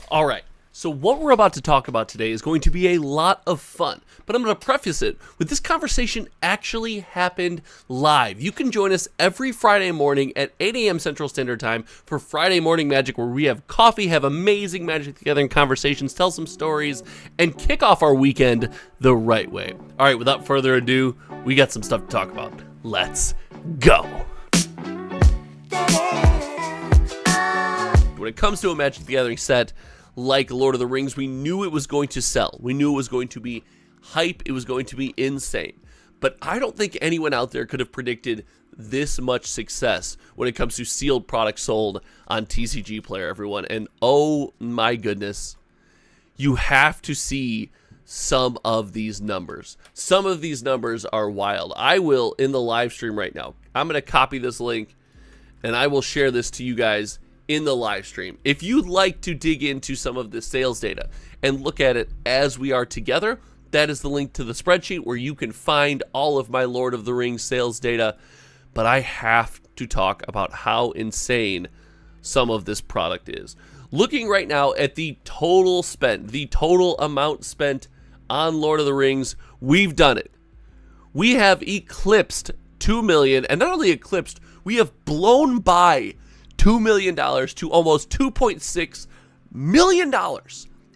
All right, so what we're about to talk about today is going to be a lot of fun, but I'm going to preface it with this conversation actually happened live. You can join us every Friday morning at 8 a.m. Central Standard Time for Friday Morning Magic, where we have coffee, have amazing Magic the Gathering conversations, tell some stories, and kick off our weekend the right way. All right, without further ado, we got some stuff to talk about. Let's go. When it comes to a Magic the Gathering set like Lord of the Rings, we knew it was going to sell. We knew it was going to be hype. It was going to be insane. But I don't think anyone out there could have predicted this much success when it comes to sealed products sold on TCG Player, everyone. And oh my goodness, you have to see some of these numbers. Some of these numbers are wild. I will, in the live stream right now, I'm going to copy this link and I will share this to you guys in the live stream. If you'd like to dig into some of the sales data and look at it as we are together, that is the link to the spreadsheet where you can find all of my Lord of the Rings sales data. But I have to talk about how insane some of this product is. Looking right now at the total spent, the total amount spent on Lord of the Rings, we've done it. We have eclipsed 2 million, and not only eclipsed, we have blown by $2 million to almost $2.6 million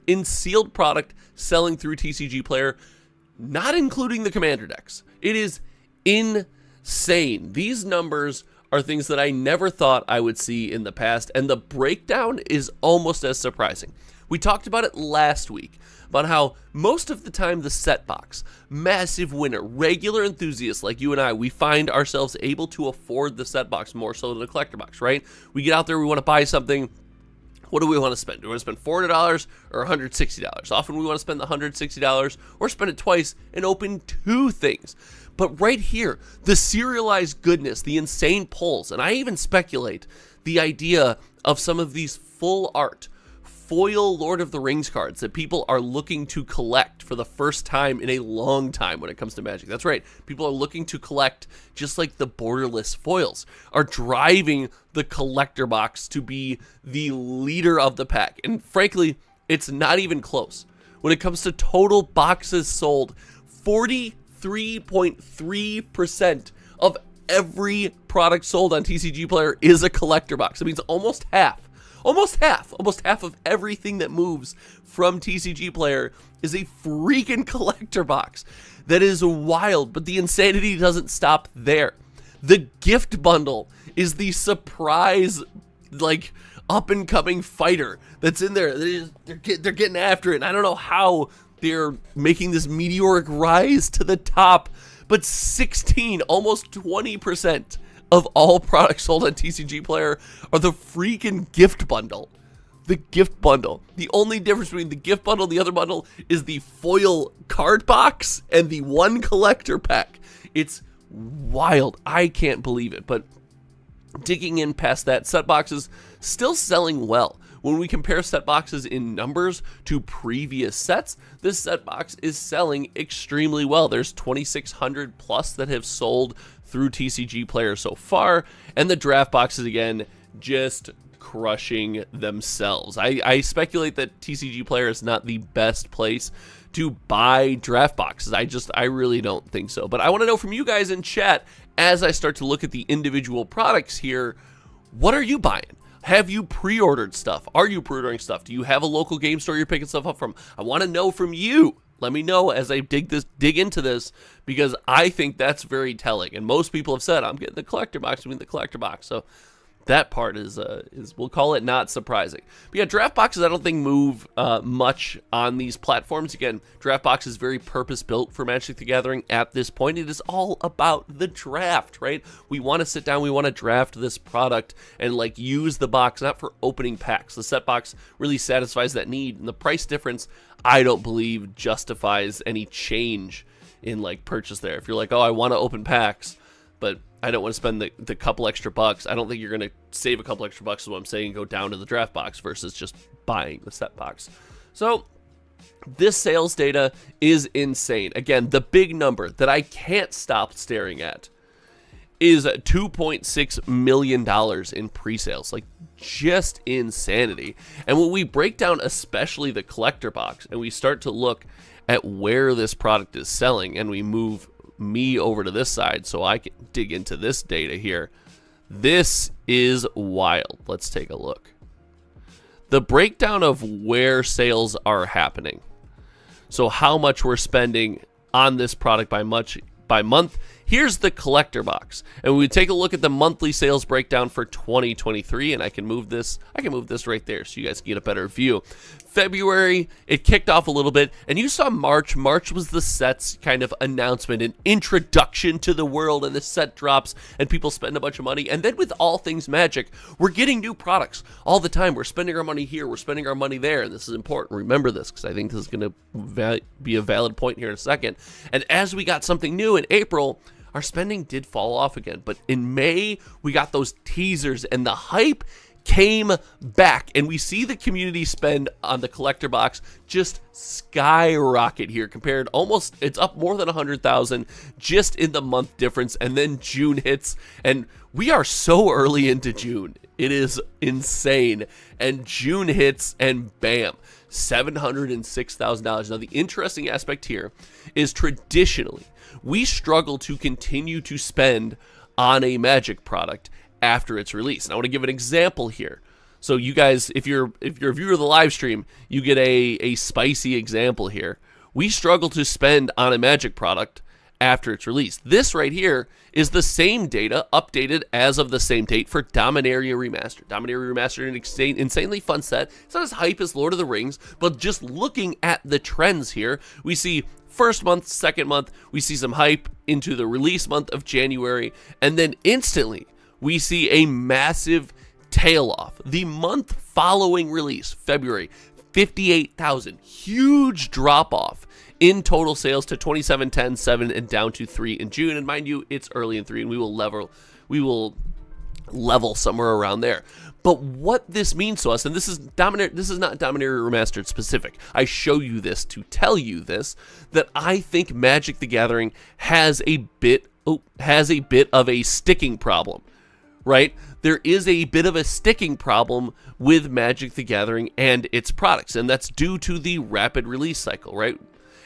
in sealed product selling through TCG Player, not including the Commander decks. It is insane. These numbers are things that I never thought I would see in the past, and the breakdown is almost as surprising. We talked about it last week, about how most of the time the set box, massive winner, regular enthusiasts like you and I, we find ourselves able to afford the set box more so than a collector box, right? We get out there, we want to buy something. What do we want to spend? Do we want to spend $400 or $160? Often we want to spend the $160 or spend it twice and open two things. But right here, the serialized goodness, the insane pulls, and I even speculate the idea of some of these full art foil Lord of the Rings cards that people are looking to collect for the first time in a long time when it comes to Magic. That's right. People are looking to collect, just like the borderless foils are driving the collector box to be the leader of the pack. And frankly, it's not even close. When it comes to total boxes sold, 43.3% of every product sold on TCG Player is a collector box. That means almost half of everything that moves from TCG Player is a freaking collector box. That is wild, but the insanity doesn't stop there. The gift bundle is the surprise, like, up-and-coming fighter that's in there. They're getting after it, and I don't know how they're making this meteoric rise to the top, but 16, almost 20% of all products sold on TCG Player are the freaking gift bundle. The gift bundle. The only difference between the gift bundle and the other bundle is the foil card box and the one collector pack. It's wild. I can't believe it. But digging in past that, set boxes still selling well. When we compare set boxes in numbers to previous sets, this set box is selling extremely well. There's 2,600 plus that have sold through TCG Player so far, and the draft boxes, again, just crushing themselves. I speculate that TCG Player is not the best place to buy draft boxes. I really don't think so. But I want to know from you guys in chat, as I start to look at the individual products here, what are you buying? Have you pre-ordered stuff? Are you pre-ordering stuff? Do you have a local game store you're picking stuff up from? I want to know from you. Let me know as I dig into this, because I think that's very telling. And most people have said, I'm getting the collector box. So that part is we'll call it not surprising. But yeah, draft boxes I don't think move much on these platforms. Again, draft box is very purpose built for Magic the Gathering at this point. It is all about the draft, right? We want to sit down, we want to draft this product and like use the box, not for opening packs. The set box really satisfies that need, and the price difference I don't believe justifies any change in like purchase there. If you're like, oh, I want to open packs, but I don't want to spend the couple extra bucks, I don't think you're going to save a couple extra bucks is what I'm saying, go down to the draft box versus just buying the set box. So this sales data is insane. Again, the big number that I can't stop staring at is $2.6 million in pre-sales. Like, just insanity. And when we break down especially the collector box and we start to look at where this product is selling, and we move me over to this side so I can dig into this data here, this is wild. Let's take a look. The breakdown of where sales are happening. So how much we're spending on this product by month. Here's the collector box, and we take a look at the monthly sales breakdown for 2023, and I can move this right there so you guys can get a better view. February, it kicked off a little bit, and you saw March. March was the set's kind of announcement, an introduction to the world, and the set drops, and people spend a bunch of money. And then with all things Magic, we're getting new products all the time. We're spending our money here, we're spending our money there, and this is important. Remember this, because I think this is going to be a valid point here in a second. And as we got something new in April, our spending did fall off again. But in May, we got those teasers, and the hype came back, and we see the community spend on the collector box just skyrocket here. Compared, almost, it's up more than 100,000 just in the month difference. And then June hits, and we are so early into June, it is insane. And June hits, and bam, $706,000. Now, the interesting aspect here is traditionally we struggle to continue to spend on a Magic product after its release. And I want to give an example here. So you guys, if you're a viewer of the live stream, you get a spicy example here. We struggle to spend on a Magic product after its release. This right here is the same data updated as of the same date for Dominaria Remastered. Dominaria Remastered, an insanely fun set. It's not as hype as Lord of the Rings, but just looking at the trends here, we see first month, second month, we see some hype into the release month of January, and then instantly we see a massive tail off. The month following release, February, 58,000. Huge drop off in total sales to 27, 10, 7, and down to 3 in June. And mind you, it's early in 3, and we will level somewhere around there. But what this means to us, and this is not Dominaria Remastered specific, I show you this to tell you this, that I think Magic the Gathering has a bit of a sticking problem. Right? There is a bit of a sticking problem with Magic the Gathering and its products, and that's due to the rapid release cycle, right?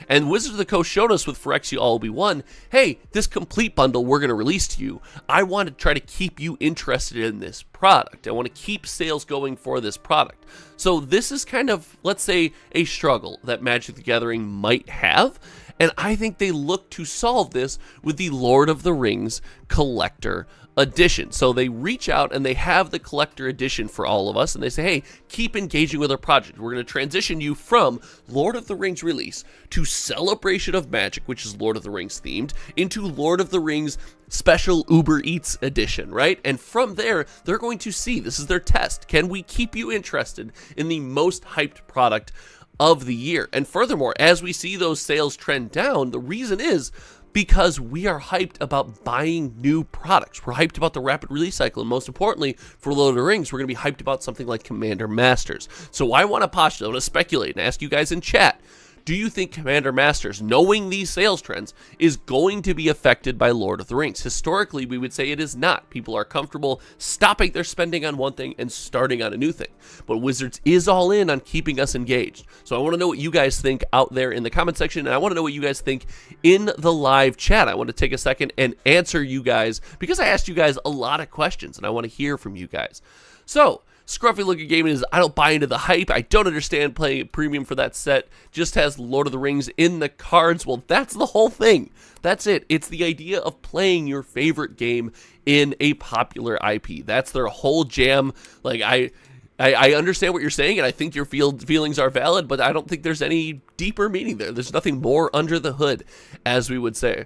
And Wizards of the Coast showed us with Phyrexia All Will Be One, hey, this complete bundle we're going to release to you. I want to try to keep you interested in this product. I want to keep sales going for this product. So this is kind of, let's say, a struggle that Magic the Gathering might have, and I think they look to solve this with the Lord of the Rings Collector Edition. So they reach out and they have the collector edition for all of us, and they say, hey, keep engaging with our project. We're going to transition you from Lord of the Rings release to Celebration of Magic, which is Lord of the Rings themed, into Lord of the Rings special Uber Eats edition, right? And from there, they're going to see, this is their test, can we keep you interested in the most hyped product of the year? And furthermore, as we see those sales trend down, the reason is because we are hyped about buying new products. We're hyped about the rapid release cycle, and most importantly, for Lord of the Rings, we're going to be hyped about something like Commander Masters. So I want to postulate, I want to speculate and ask you guys in chat, do you think Commander Masters, knowing these sales trends, is going to be affected by Lord of the Rings? Historically, we would say it is not. People are comfortable stopping their spending on one thing and starting on a new thing. But Wizards is all in on keeping us engaged. So I want to know what you guys think out there in the comment section, and I want to know what you guys think in the live chat. I want to take a second and answer you guys, because I asked you guys a lot of questions, and I want to hear from you guys. So, Scruffy Looking Gaming is, I don't buy into the hype. I don't understand playing a premium for that set. Just has Lord of the Rings in the cards. Well, that's the whole thing. That's it. It's the idea of playing your favorite game in a popular IP. That's their whole jam. Like, I understand what you're saying, and I think your feelings are valid, but I don't think there's any deeper meaning there. There's nothing more under the hood, as we would say.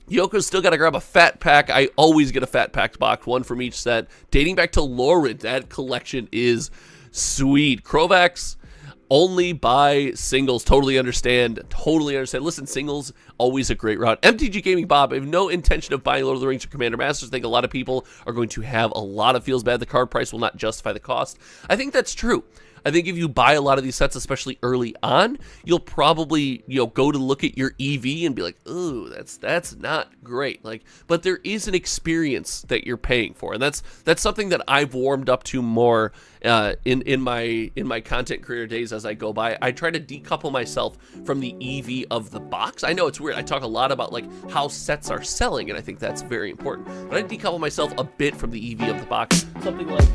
Yoko's still got to grab a fat pack. I always get a fat packed box, one from each set. Dating back to Lorid, that collection is sweet. Krovax, only buy singles. Totally understand. Listen, singles, always a great route. MTG Gaming Bob, I have no intention of buying Lord of the Rings or Commander Masters. I think a lot of people are going to have a lot of feels bad. The card price will not justify the cost. I think that's true. I think if you buy a lot of these sets, especially early on, you'll probably, go to look at your EV and be like, ooh, that's not great. Like, but there is an experience that you're paying for, and that's something that I've warmed up to more in my content creator days as I go by. I try to decouple myself from the EV of the box. I know it's weird. I talk a lot about like how sets are selling, and I think that's very important. But I decouple myself a bit from the EV of the box. Something like